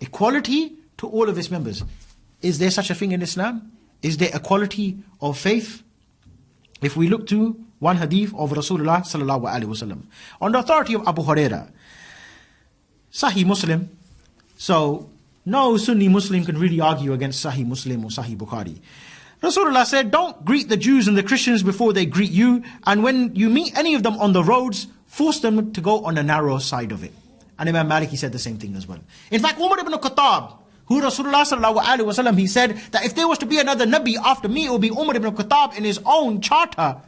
equality to all of its members. Is there such a thing in Islam? Is there equality of faith? If we look to one hadith of Rasulullah sallallahu alaihi wasallam, on the authority of Abu Huraira, Sahih Muslim, so no Sunni Muslim can really argue against Sahih Muslim or Sahih Bukhari. Rasulullah said, don't greet the Jews and the Christians before they greet you, and when you meet any of them on the roads, force them to go on the narrow side of it. And Imam Malik, he said the same thing as well. In fact, Umar ibn Khattab, who Rasulullah sallallahu alaihi wasallam, he said that if there was to be another Nabi after me, it would be Umar ibn Khattab in his own charter,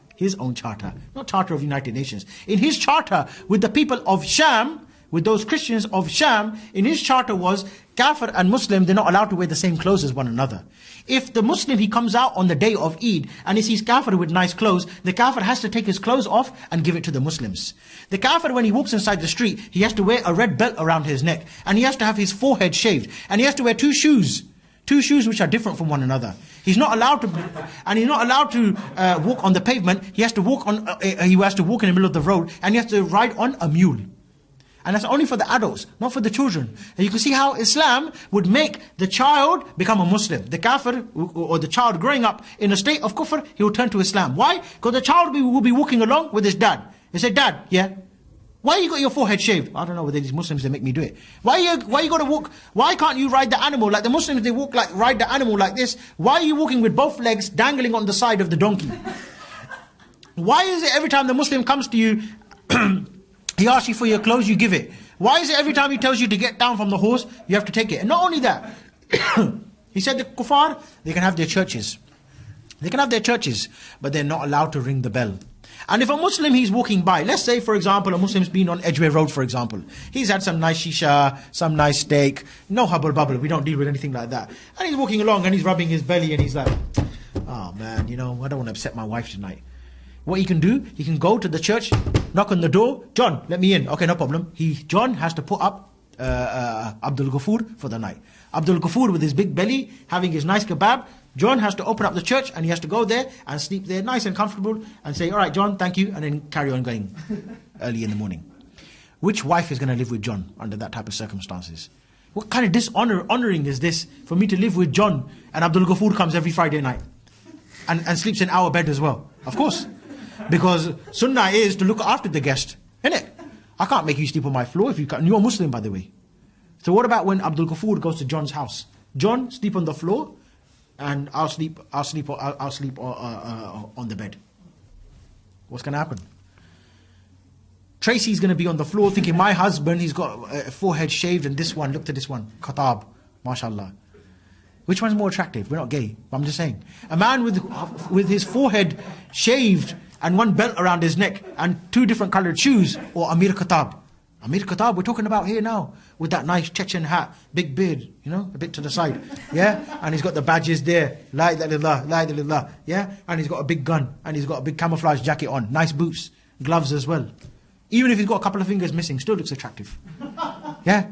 not charter of United Nations, in his charter with the people of Sham, with those Christians of Sham, in his charter was Kafir and Muslim, they're not allowed to wear the same clothes as one another. If the Muslim, he comes out on the day of Eid and he sees Kafir with nice clothes, the Kafir has to take his clothes off and give it to the Muslims. The Kafir, when he walks inside the street, he has to wear a red belt around his neck, and he has to have his forehead shaved, and he has to wear two shoes which are different from one another. He's not allowed to walk on the pavement. He has to walk in the middle of the road, and he has to ride on a mule. And that's only for the adults, not for the children. And you can see how Islam would make the child become a Muslim. The kafir, or the child growing up in a state of kufr, he will turn to Islam. Why? Because the child will be walking along with his dad. He said, Dad, yeah, why you got your forehead shaved? I don't know whether these Muslims, they make me do it. Why you got to walk? Why can't you ride the animal? Like the Muslims, they ride the animal like this. Why are you walking with both legs dangling on the side of the donkey? Why is it every time the Muslim comes to you, he asks you for your clothes, you give it? Why is it every time he tells you to get down from the horse, you have to take it? And not only that, he said the kuffar, they can have their churches. They can have their churches, but they're not allowed to ring the bell. And if a Muslim, he's walking by, let's say for example, a Muslim's been on Edgware Road for example. He's had some nice shisha, some nice steak, no hubble bubble, we don't deal with anything like that. And he's walking along and he's rubbing his belly and he's like, oh man, you know, I don't want to upset my wife tonight. What he can do, he can go to the church, knock on the door, John, let me in. Okay, no problem. John has to put up Abdul Ghafoor for the night. Abdul Ghafoor with his big belly, having his nice kebab, John has to open up the church and he has to go there and sleep there nice and comfortable and say, all right, John, thank you, and then carry on going early in the morning. Which wife is going to live with John under that type of circumstances? What kind of honoring is this for me to live with John and Abdul Ghafoor comes every Friday night and sleeps in our bed as well? Of course. Because sunnah is to look after the guest, isn't it? I can't make you sleep on my floor if you can't. You're a Muslim, by the way. So what about when Abdul Ghafoor goes to John's house? John, sleep on the floor, and I'll sleep on the bed. What's going to happen? Tracy's going to be on the floor thinking, my husband, he's got a forehead shaved, and this one, look at this one, Khattab, mashallah. Which one's more attractive? We're not gay, but I'm just saying. A man with his forehead shaved and one belt around his neck and two different colored shoes, or Amir Khattab. Amir Khattab, we're talking about here now, with that nice Chechen hat, big beard, you know, a bit to the side, yeah? And he's got the badges there, la ilaha illallah, la ilaha illallah, yeah? And he's got a big gun, and he's got a big camouflage jacket on, nice boots, gloves as well. Even if he's got a couple of fingers missing, still looks attractive, yeah?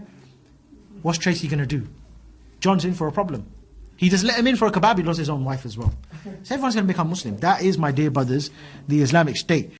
What's Tracy going to do? John's in for a problem. He just let him in for a kebab, he lost his own wife as well. So everyone's going to become Muslim. That is, my dear brothers, the Islamic State.